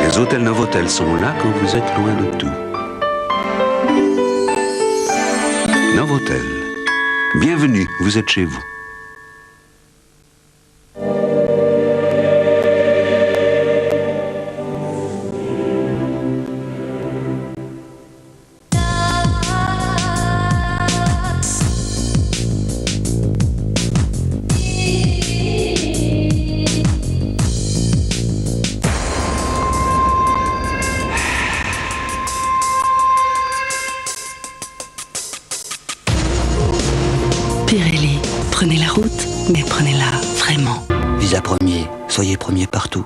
Les hôtels Novotel sont là quand vous êtes loin de tout. Novotel. Bienvenue, vous êtes chez vous. Pirelli, prenez la route, mais prenez-la vraiment. Visa premier, soyez premier partout.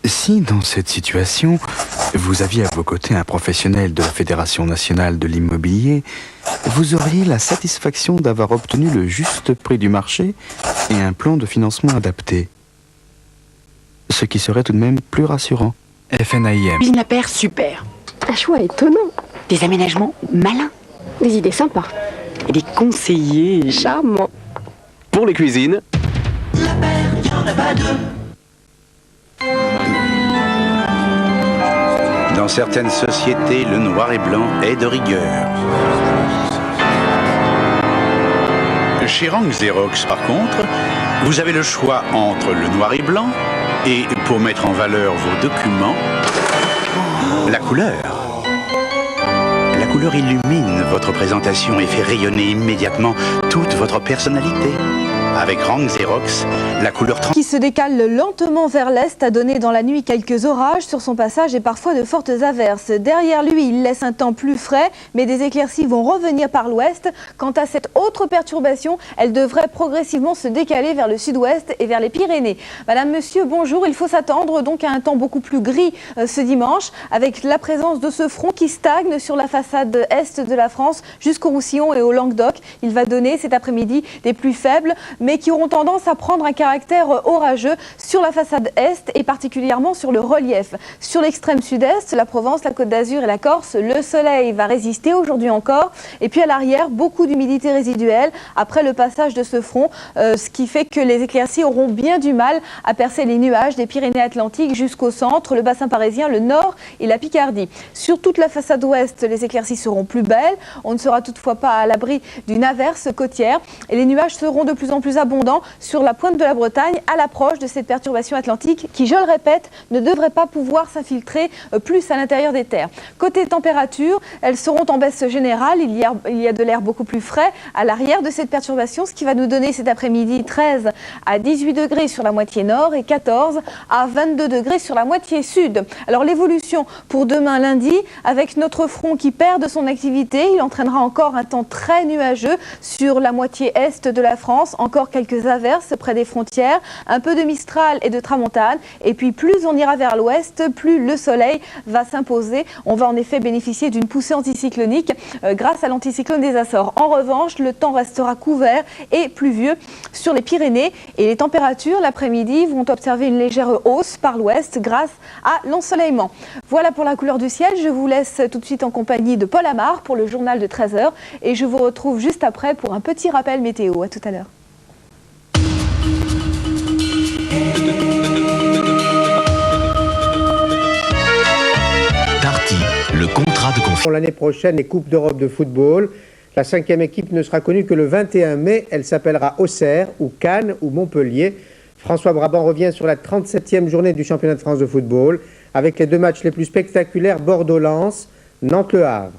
Si, dans cette situation, vous aviez à vos côtés un professionnel de la Fédération nationale de l'immobilier, vous auriez la satisfaction d'avoir obtenu le juste prix du marché et un plan de financement adapté. Ce qui serait tout de même plus rassurant. FNAIM. Cuisine à paire, super. Un choix étonnant. Des aménagements malins. Des idées sympas. Et des conseillers Charmant. Pour les cuisines. La paire, il n'y en a pas deux. Dans certaines sociétés, le noir et blanc est de rigueur. Chez Rang Xerox, par contre, vous avez le choix entre le noir et blanc et, pour mettre en valeur vos documents, la couleur. La couleur illumine votre présentation et fait rayonner immédiatement toute votre personnalité. Avec Rang Xerox, la couleur qui se décale lentement vers l'est a donné dans la nuit quelques orages sur son passage et parfois de fortes averses. Derrière lui, il laisse un temps plus frais, mais des éclaircies vont revenir par l'ouest. Quant à cette autre perturbation, elle devrait progressivement se décaler vers le sud-ouest et vers les Pyrénées. Madame, monsieur, bonjour. Il faut s'attendre donc à un temps beaucoup plus gris ce dimanche, avec la présence de ce front qui stagne sur la façade est de la France jusqu'au Roussillon et au Languedoc. Il va donner cet après-midi des pluies faibles, mais qui auront tendance à prendre un caractère orageux sur la façade est et particulièrement sur le relief. Sur l'extrême sud-est, la Provence, la Côte d'Azur et la Corse, le soleil va résister aujourd'hui encore. Et puis à l'arrière, beaucoup d'humidité résiduelle après le passage de ce front, ce qui fait que les éclaircies auront bien du mal à percer les nuages des Pyrénées-Atlantiques jusqu'au centre, le bassin parisien, le nord et la Picardie. Sur toute la façade ouest, les éclaircies seront plus belles. On ne sera toutefois pas à l'abri d'une averse côtière et les nuages seront de plus en plus abondant sur la pointe de la Bretagne à l'approche de cette perturbation atlantique qui, je le répète, ne devrait pas pouvoir s'infiltrer plus à l'intérieur des terres. Côté température, elles seront en baisse générale. Il y a de l'air beaucoup plus frais à l'arrière de cette perturbation, ce qui va nous donner cet après-midi 13 à 18 degrés sur la moitié nord et 14 à 22 degrés sur la moitié sud. Alors l'évolution pour demain lundi, avec notre front qui perd de son activité, il entraînera encore un temps très nuageux sur la moitié est de la France, encore quelques averses près des frontières, un peu de Mistral et de Tramontane, et puis plus on ira vers l'ouest, plus le soleil va s'imposer. On va en effet bénéficier d'une poussée anticyclonique grâce à l'anticyclone des Açores. En revanche, le temps restera couvert et pluvieux sur les Pyrénées et les températures l'après-midi vont observer une légère hausse par l'ouest grâce à l'ensoleillement. Voilà pour la couleur du ciel. Je vous laisse tout de suite en compagnie de Paul Amar pour le journal de 13h et je vous retrouve juste après pour un petit rappel météo. À tout à l'heure. Darty, le contrat de confiance. Pour l'année prochaine, les Coupes d'Europe de football. La 5e équipe ne sera connue que le 21 mai. Elle s'appellera Auxerre, ou Cannes, ou Montpellier. François Brabant revient sur la 37e journée du championnat de France de football, avec les deux matchs les plus spectaculaires, Bordeaux-Lens, Nantes-Le Havre.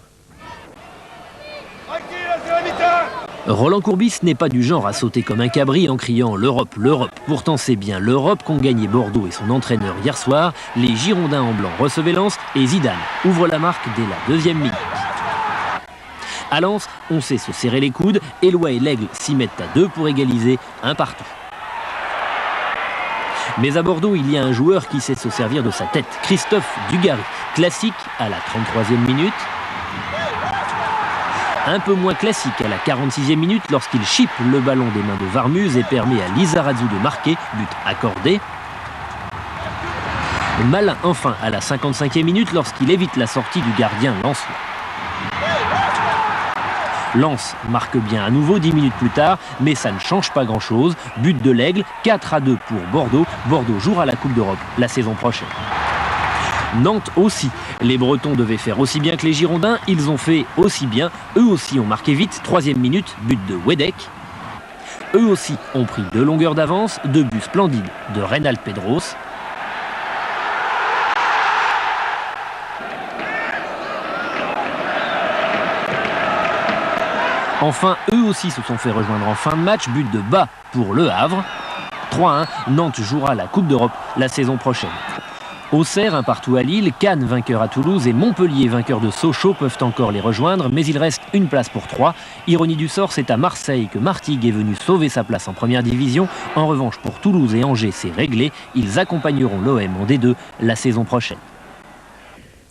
Roland Courbis n'est pas du genre à sauter comme un cabri en criant « l'Europe, l'Europe ». Pourtant, c'est bien l'Europe qu'ont gagné Bordeaux et son entraîneur hier soir. Les Girondins en blanc recevaient Lens et Zidane ouvre la marque dès la 2e minute. À Lens, on sait se serrer les coudes. Éloi et l'Aigle s'y mettent à 2 pour égaliser, 1 partout. Mais à Bordeaux, il y a un joueur qui sait se servir de sa tête, Christophe Dugarry. Classique à la 33e minute. Un peu moins classique à la 46e minute lorsqu'il chippe le ballon des mains de Varmuz et permet à Lizarazu de marquer, but accordé. Malin enfin à la 55e minute lorsqu'il évite la sortie du gardien lensois. Lens marque bien à nouveau 10 minutes plus tard, mais ça ne change pas grand-chose. But de l'Aigle, 4-2 pour Bordeaux. Bordeaux jouera la Coupe d'Europe la saison prochaine. Nantes aussi. Les Bretons devaient faire aussi bien que les Girondins, ils ont fait aussi bien. Eux aussi ont marqué vite, 3e minute, but de Wedek. Eux aussi ont pris 2 longueurs d'avance, 2 buts splendides de Reynald Pedros. Enfin, eux aussi se sont fait rejoindre en fin de match, but de Bas pour Le Havre. 3-1, Nantes jouera la Coupe d'Europe la saison prochaine. Auxerre, un partout à Lille, Cannes vainqueur à Toulouse et Montpellier vainqueur de Sochaux peuvent encore les rejoindre, mais il reste une place pour 3. Ironie du sort, c'est à Marseille que Martigues est venu sauver sa place en première division. En revanche, pour Toulouse et Angers, c'est réglé. Ils accompagneront l'OM en D2 la saison prochaine.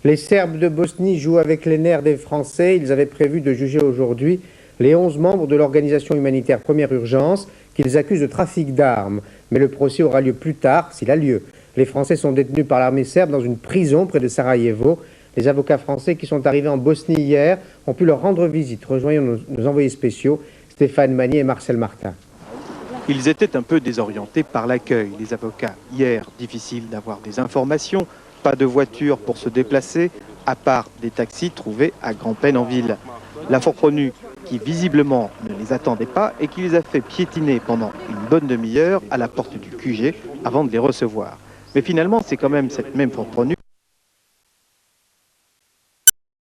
Les Serbes de Bosnie jouent avec les nerfs des Français. Ils avaient prévu de juger aujourd'hui les 11 membres de l'organisation humanitaire Première Urgence qu'ils accusent de trafic d'armes. Mais le procès aura lieu plus tard, s'il a lieu. Les Français sont détenus par l'armée serbe dans une prison près de Sarajevo. Les avocats français qui sont arrivés en Bosnie hier ont pu leur rendre visite. Rejoignons nos envoyés spéciaux, Stéphane Magnier et Marcel Martin. Ils étaient un peu désorientés par l'accueil. Les avocats, hier, difficile d'avoir des informations, pas de voiture pour se déplacer, à part des taxis trouvés à grand-peine en ville. La Forprenue, qui visiblement ne les attendait pas et qui les a fait piétiner pendant une bonne demi-heure à la porte du QG avant de les recevoir. Mais finalement, c'est quand même cette même Forprenue